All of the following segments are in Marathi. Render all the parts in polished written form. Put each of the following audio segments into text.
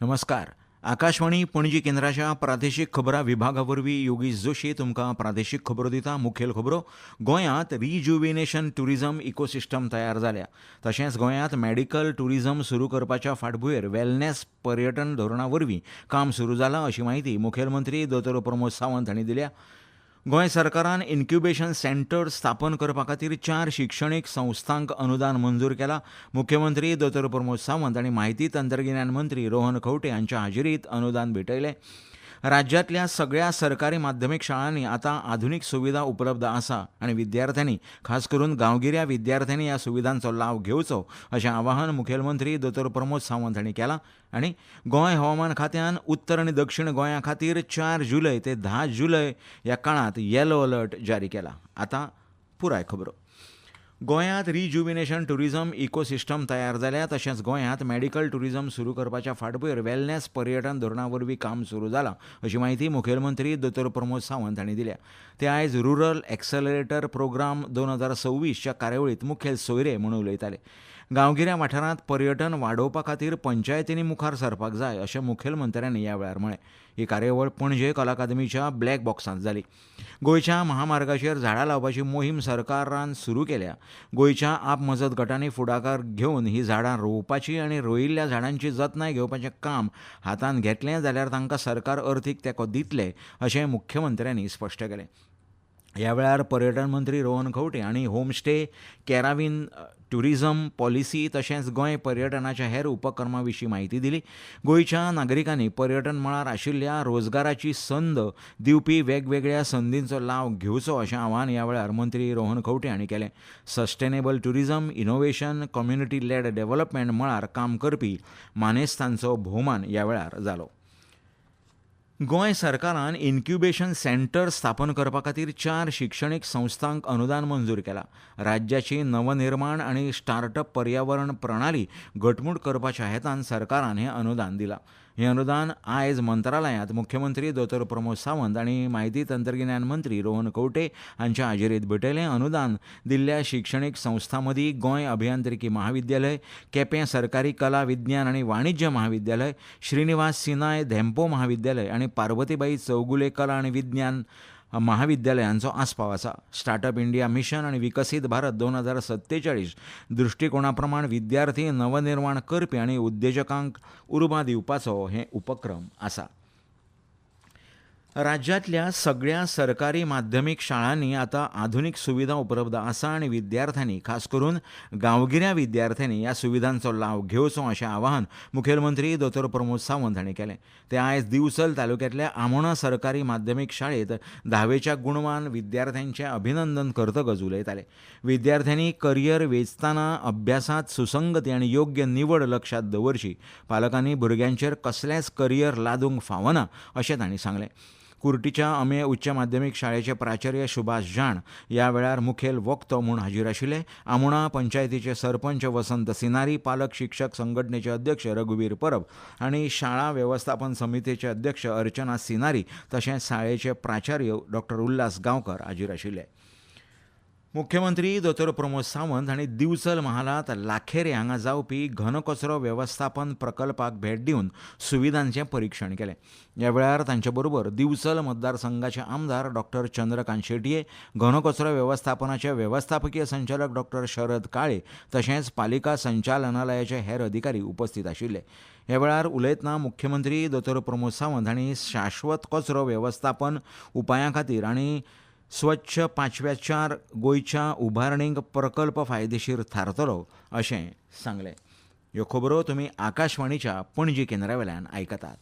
नमस्कार. आकाशवाणी पणजी केंद्राच्या प्रादेशीक खबरां विभागा वरवीं योगेश जोशी तुमकां प्रादेशीक खबरो दिता. मुखेल खबरो. गोंयांत रिज्युव्हिनेशन टुरिझम इकोसिस्टम तयार जाल्या. तशेंच गोंयांत मेडिकल टुरिझम सुरू करपाच्या फाटभुंयेर वेलनेस पर्यटन धोरणा वरवीं काम सुरू जालां अशी माहिती मुखेलमंत्री दोतोर प्रमोद सावंत हांणी दिल्या. गोंय सरकारान इन्क्युबेशन सेंटर स्थापन करपा खातीर 4 शिक्षणीक संस्थांक अनुदान मंजूर केलां. मुख्यमंत्री दोतोर प्रमोद सावंत आनी माहिती तंत्रगिन्यान मंत्री रोहन खंवटे हांच्या हाजेरींत अनुदान भेटयलें. राज्यांतल्या सगळ्या सरकारी माध्यमीक शाळांनी आतां आधुनीक सुविधा उपलब्ध आसा आनी विद्यार्थ्यांनी खास करून गांवगिऱ्या विद्यार्थ्यांनी ह्या सुविधांचो लाव घेवचो अशें आवाहन मुखेलमंत्री दोतोर प्रमोद सावंत हांणी केलां. आनी गोंय हवामान खात्यान उत्तर आनी दक्षिण गोंया खातीर 4 जुलय ते 10 जुलय ह्या काळांत येलो अलर्ट जारी केला. आतां पुराय खबरो. गोंयांत रिज्युव्हिनेशन टुरिझम इकोसिस्टम तयार जाल्या. तशेंच गोंयांत मेडिकल टुरिझम सुरू करपाच्या फाटभुंयेर वेलनेस पर्यटन धोरणा वरवीं काम सुरू जालां अशी माहिती मुखेलमंत्री दोतोर प्रमोद सावंत हांणी दिल्या. ते आयज रुरल एक्सेलरेटर प्रोग्राम 2026 च्या कार्यावळींत मुखेल सोयरे म्हूण उलयताले. गांवगिऱ्या वाठारांत पर्यटन वाडोवपा खातीर पंचायतींनी मुखार सरपाक जाय अशें मुखेलमंत्र्यांनी ह्या वेळार म्हळें. ही कार्यावळ पणजे कला अकादमीच्या ब्लॅक बॉक्सांत जाली. गोंयच्या महामार्गाचेर झाडां लावपाची मोहीम सरकारान सुरू केल्या. गोंयच्या आप मजत गटांनी फुडाकार घेवन ही झाडां रोवपाची आनी रोयिल्ल्या झाडांची जतनाय घेवपाचें काम हातांत घेतलें जाल्यार तांकां सरकार अर्थीक तेंको दितले अशें मुख्यमंत्र्यांनी स्पश्ट केलें. ह्या वेळार पर्यटन मंत्री रोहन खंवटे हांणी होमस्टे, कॅराविन टुरिझम पॉलिसी तशेंच गोंय पर्यटनाच्या हेर उपक्रमां विशीं म्हायती दिली. गोंयच्या नागरिकांनी पर्यटन मळार आशिल्ल्या रोजगाराची संद दिवपी वेगवेगळ्या संदींचो लाव घेवचो अशें आवाहन ह्या वेळार मंत्री रोहन खंवटे हांणी केलें. Sustainable tourism, innovation, community laid development मळार काम करपी मानेस्तांचो भोवमान ह्या वेळार जालो. गोंय सरकारान इन्क्युबेशन सेंटर स्थापन करपा खातीर 4 शिक्षणीक संस्थांक अनुदान मंजूर केलां. राज्याची नवनिर्माण आनी स्टार्टअप पर्यावरण प्रणाली घटमूट करपाच्या हेतान सरकारान हें अनुदान दिलां. हें अनुदान आयज मंत्रालयांत मुख्यमंत्री दोतोर प्रमोद सावंत आनी माहिती तंत्रगिन्यान मंत्री रोहन खंवटे हांच्या हाजेरींत भेटयलें. अनुदान दिल्ल्या शिक्षणीक संस्थां मदीं गोंय अभियांत्रिकी महाविद्यालय, केपें सरकारी कला विज्ञान आनी वाणिज्य महाविद्यालय, श्रीनिवास सिनाय धेंपो महाविद्यालय आनी पार्वतीबाई चौगुले कला आनी विज्ञान महाविद्यालयांचो आस्पाव आसा. स्टार्टअप इंडिया मिशन आनी विकसीत भारत 2047 दृश्टिकोणा प्रमाण विद्यार्थी नवनिर्माण करपी आनी उद्देजकांक उर्बा दिवपाचो हे उपक्रम आसा. राज्यांतल्या सगळ्या सरकारी माध्यमीक शाळांनी आतां आधुनीक सुविधा उपलब्ध आसा आनी विद्यार्थ्यांनी खास करून गांवगिऱ्या विद्यार्थ्यांनी ह्या सुविधांचो लाव घेवचो अशें आवाहन मुखेलमंत्री दोतोर प्रमोद सावंत हांणी केलें. ते आयज दिवचल तालुक्यांतल्या आमोणा सरकारी माध्यमीक शाळेंत 10वेच्या गुणवान विद्यार्थ्यांचें अभिनंदन करतकच उलयताले. विद्यार्थ्यांनी करियर वेंचतना अभ्यासांत सुसंगती आनी योग्य निवड लक्षांत दवरची. पालकांनी भुरग्यांचेर कसलेंच करियर लादूंक फावना अशें तांणी सांगलें. कुर्टीच्या अमेय उच्च माध्यमीक शाळेचे प्राचार्य सुभाष जाण ह्या वेळार मुखेल वक्तो म्हूण हाजीर आशिल्ले. आमोणा पंचायतीचे सरपंच वसंत सिनारी, पालक शिक्षक संघटनेचे अध्यक्ष रघुवीर परब आनी शाळा वेवस्थापन समितीचे अध्यक्ष अर्चना सिनारी तशेंच शाळेचे प्राचार्य डॉ उल्हास गांवकर हाजीर आशिल्ले. मुख्यमंत्री दोतोर प्रमोद सावंत हांणी दिवचल महालांत लाखेरे हांगा जावपी घनकचरो वेवस्थापन प्रकल्पाक भेट दिवन सुविधांचें परीक्षण केलें. ह्या वेळार तांचे बरोबर दिवचल मतदारसंघाचे आमदार डॉ चंद्रकांत शेटये, घनकचरो वेवस्थापनाचे वेवस्थापकीय संचालक डॉ शरद काळे तशेंच पालिका संचालनालयाचे हेर अधिकारी उपस्थित आशिल्ले. ह्या वेळार उलयतना मुख्यमंत्री दोतोर प्रमोद सावंत हांणी शाश्वत कचरो वेवस्थापन उपायां खातीर आनी स्वच्छ 5/4 गोंयच्या उभारणीक प्रकल्प फायदेशीर थारतलो अशें सांगलें. ह्यो खबरो तुमी आकाशवाणीच्या पणजी केंद्रावेल्यान आयकतात.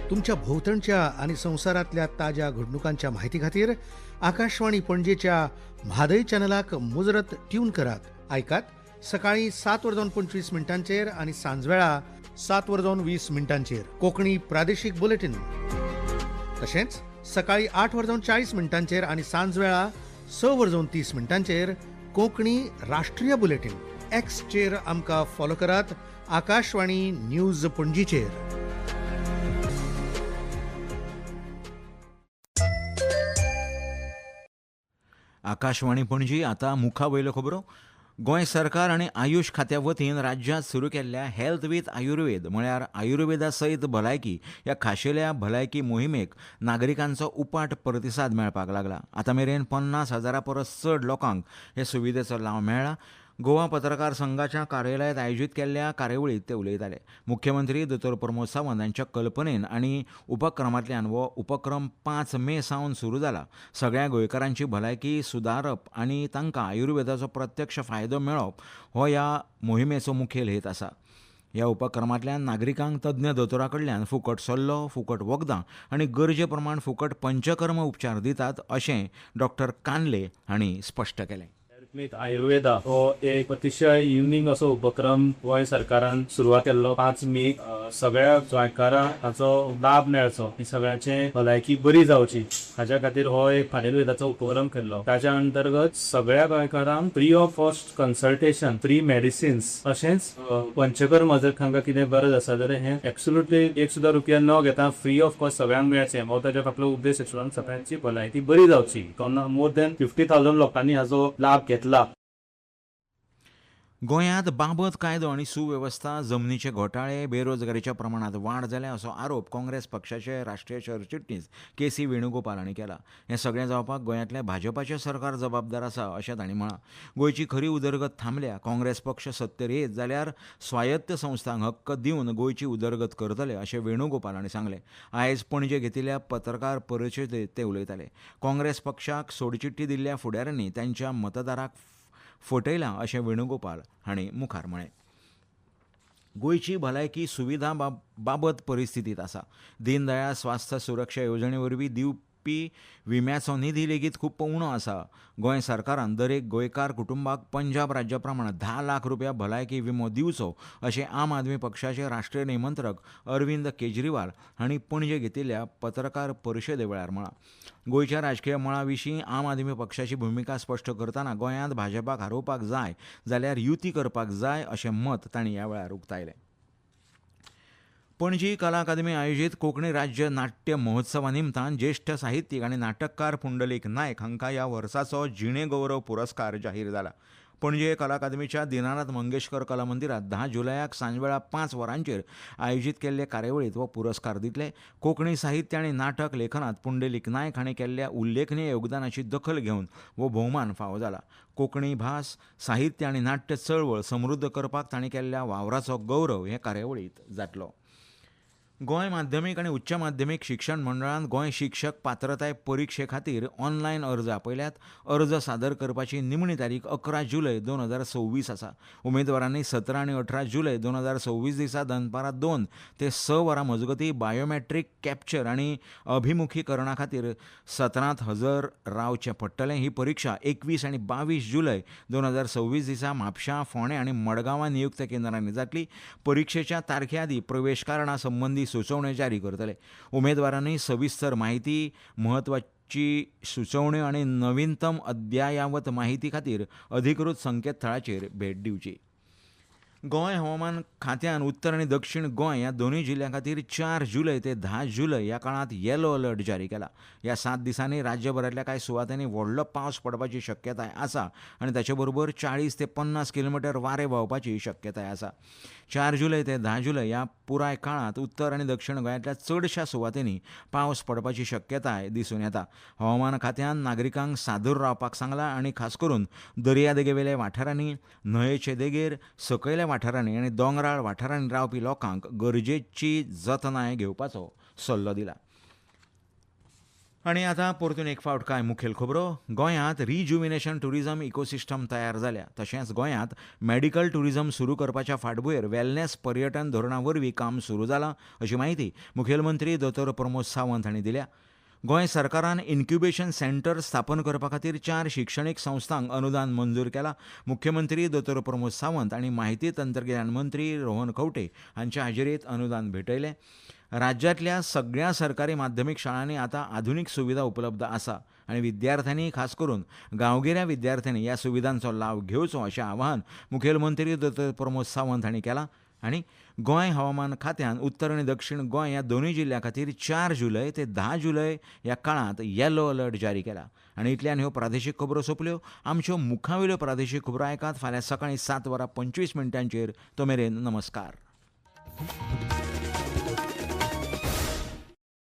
तुमच्या भोवतणच्या आणि संवसारांतल्या ताज्या घडणुकांच्या म्हायती खातीर आकाशवाणी पणजेच्या म्हादय चॅनलाक मुजरत ट्यून करात. आयकात सकाळीं 7:25 आनी सांजवेळा 7:20 कोंकणी प्रादेशीक बुलेटिन. तशेंच सकाळीं 8:40 आनी सांजवेळा 6:30 कोंकणी राष्ट्रीय बुलेटिन. एक्सचेर आमकां फॉलो करात. आकाशवाणी न्यूज पणजीचेर. आकाशवाणी पणजी. आतां मुखा वयल्यो खबरो. गोंय सरकार आनी आयुष खात्या वतीन राज्यांत सुरू केल्ल्या हेल्थ विथ आयुर्वेद म्हळ्यार आयुर्वेदा सयत भलायकी ह्या खाशेल्या भलायकी मोहिमेक नागरिकांचो उपाट प्रतिसाद मेळपाक लागला. आतां मेरेन 50,000 परस चड लोकांक हे सुविधेचो लाव मेळ्ळा. गोवा पत्रकार संघाच्या कार्यालयांत आयोजीत केल्ल्या कार्यावळींत ते उलयताले. मुख्यमंत्री दोतोर प्रमोद सावंत हांच्या कल्पनेन आनी उपक्रमांतल्यान हो उपक्रम 5 मे सावन सुरू जाला. सगळ्या गोंयकारांची भलायकी सुदारप आनी तांकां आयुर्वेदाचो प्रत्यक्ष फायदो मेळप हो ह्या मोहिमेचो मुखेल हेत आसा. ह्या उपक्रमांतल्यान नागरिकांक तज्ञ दोतोरा कडल्यान फुकट सल्लो, फुकट वखदां आनी गरजे प्रमाण फुकट पंचकर्म उपचार दितात अशें डॉ कानले हांणी स्पश्ट केलें. विथ आयुर्वेदा हो एक अतिशय युनिक असो उपक्रम गोंय सरकारान सुरवात केल्लो 5 मे सगळ्या गोंयकारांक हाचो लाभ मेळचो आनी सगळ्यांचे भलायकी बरी जावची हाच्या खातीर हो एक आयुर्वेदाचो उपक्रम केल्लो. ताच्या अंतर्गत सगळ्या गोंयकारांक free of cost consultation, free medicines तशेंच पंचकर्म जर तांकां कितें गरज आसा जाल्यार हें एब्सोल्युटली एक सुद्दां रुपया न घेता फ्री ऑफ कॉस्ट सगळ्यांक मेळचें हो ताच्या फाटलो उद्देश आशिल्लो. सगळ्यांची भलायकी बरी जावची. मोर दॅन 50,000 लोकांनी हाचो लाभ घेतला. गोंयांत बाबत कायदो आनी सुवेवस्था, जमनीचे घोटाळे, बेरोजगारीच्या प्रमाणांत वाड जाल्या असो आरोप काँग्रेस पक्षाचे राष्ट्रीय सरचिटणीस के.सी. वेणुगोपाल हांणी केला. हें सगळें जावपाक गोंयांतलें भाजपाचें सरकार जबाबदार आसा अशें तांणी म्हळां. गोंयची खरी उदरगत थांबल्या. काँग्रेस पक्ष सत्तेर येत जाल्यार स्वायत्त संस्थांक हक्क दिवन गोंयची उदरगत करतले अशें वेणुगोपाल हांणी सांगलें. आयज पणजे घेतिल्ल्या पत्रकार परिशदेंत ते उलयताले. काँग्रेस पक्षाक सोडचिठ्ठी दिल्ल्या फुडाऱ्यांनी तांच्या मतदाराक फटयलां अशें वेणुगोपाल हांणी मुखार म्हळें. गोंयची भलायकी सुविधा बाबत परिस्थितीत आसा. दीनदयाळ स्वास्थ्य सुरक्षा येवजणे वरवीं दिवपी विम्याचो निधी लेगीत खूब उणो आसा. गोंय सरकारान दरेक गोंयकार कुटुंबाक पंजाब राज्या प्रमाण 10 लाख रुपया भलायकी विमो दिवचो अशें आम आदमी पक्षाचे राष्ट्रीय निमंत्रक अरविंद केजरीवाल हांणी पणजे घेतिल्ल्या पत्रकार परिशदे वेळार म्हळां. गोंयच्या राजकीय मळा विशीं आम आदमी पक्षाची भुमिका स्पश्ट करतना गोंयांत भाजपाक हारोवपाक जाय जाल्यार युती करपाक जाय अशें मत तांणी ह्या वेळार उक्तायलें. पणजी कला अकादमी आयोजीत कोंकणी राज्य नाट्य महोत्सवा निमतान ज्येश्ठ साहित्यीक आनी नाटककार पुंडलीक नायक हांकां ह्या वर्साचो जिणे गौरव पुरस्कार जाहीर जाला. पणजे कला अकादमीच्या दिनानाथ मंगेशकर कला मंदिरात 10 जुलयाक सांजवेळा 5 वरांचेर आयोजीत केल्ले कार्यावळींत हो पुरस्कार दितले. कोंकणी साहित्य आनी नाटक लेखनात पुंडलीक नायक हांणी केल्ल्या उल्लेखनीय योगदानाची दखल घेवन हो भोवमान फावो जाला. कोंकणी भास, साहित्य आनी नाट्य चळवळ समृद्ध करपाक तांणी केल्ल्या वावराचो गौरव हे कार्यावळींत जातलो. गोंय माध्यमीक आनी उच्च माध्यमीक शिक्षण मंडळान गोंय शिक्षक पात्रताय परिक्षे खातीर ऑनलायन अर्ज आपयल्यात. अर्ज सादर करपाची निमणी तारीख 11 जुलय 2026 आसा. उमेदवारांनी 17 आनी 18 जुलय 2026 दिसा दनपारां 2 ते 6 वरां मजगतीं बायोमॅट्रीक कॅप्चर आनी अभिमुखीकरणा खातीर सत्रांत हजर रावचें पडटलें. ही परीक्षा 21 आनी 22 जुलय 2026 दिसा म्हापशां, फोंडें आनी मडगांवां नियुक्त केंद्रांनी जातली. परीक्षेच्या तारखे आदीं प्रवेश कारणां संबंदी सुचोवण्यो जारी करतले. उमेदवारांनी सविस्तर म्हायती, म्हत्वाची सुचोवण्यो आनी नवीनतम अद्यायावत माहिती खातीर अधिकृत संकेतथळाचेर भेट दिवची. गोंय हवामान खात्यान उत्तर आनी दक्षिण गोंय ह्या दोनूय जिल्ल्यां खातीर 4 जुलय ते 10 जुलय ह्या काळांत येलो अलर्ट जारी केला. ह्या 7 दिसांनी राज्यभरांतल्या कांय सुवातांनी व्हडलो पावस पडपाची शक्यताय आसा आनी ताचे बरोबर 40 ते 50 किलोमीटर वारे व्हांवपाची शक्यताय आसा. 4 जुलय ते 10 जुलय ह्या पुराय काळांत उत्तर आनी दक्षिण गोंयांतल्या चडशा सुवातींनी पावस पडपाची शक्यताय दिसून येता. हवामान खात्यान नागरिकांक सादूर रावपाक सांगलां आनी खास करून दर्यादेगेवेल्या वाठारांनी, न्हंयेचे देगेर, सकयल्या वाठारांनी आनी दोंगराळ वाठारांनी रावपी लोकांक गरजेची जतनाय घेवपाचो सल्लो दिला. आनी आतां परतून एक फावट कांय मुखेल खबरो. गोंयांत रिज्युमिनेशन टुरिझम इकोसिस्टम तयार जाल्या. तशेंच गोंयांत मेडिकल टुरिझम सुरू करपाच्या फाटभुंयेर वेलनेस पर्यटन धोरणा वरवीं काम सुरू जालां अशी माहिती मुखेलमंत्री दोतोर प्रमोद सावंत हांणी दिल्या. गोंय सरकारान इन्क्युबेशन सेंटर स्थापन करपा खातीर 4 शिक्षणीक संस्थांक अनुदान मंजूर केलां. मुख्यमंत्री दोतोर प्रमोद सावंत आनी माहिती तंत्रगिन्यान मंत्री रोहन खंवटे हांचे हाजेरींत अनुदान भेटयलें. राज्यांतल्या सगळ्या सरकारी माध्यमीक शाळांनी आतां आधुनीक सुविधा उपलब्ध आसा आनी विद्यार्थ्यांनी खास करून गांवगिऱ्या विद्यार्थ्यांनी ह्या सुविधांचो लाव घेवचो अशें आवाहन मुखेलमंत्री दोतोर प्रमोद सावंत हांणी केलां. आनी गोंय हवामान खात्यान उत्तर आनी दक्षिण गोंय ह्या दोनूय जिल्ल्या खातीर 4 जुलय ते 10 जुलय ह्या काळांत येलो अलर्ट जारी केला. आनी इतल्यान ह्यो प्रादेशीक खबरो सोंपल्यो. आमच्यो मुखावेल्यो प्रादेशीक खबरो आयकात फाल्यां सकाळीं 7:25 तो मेरेन नमस्कार.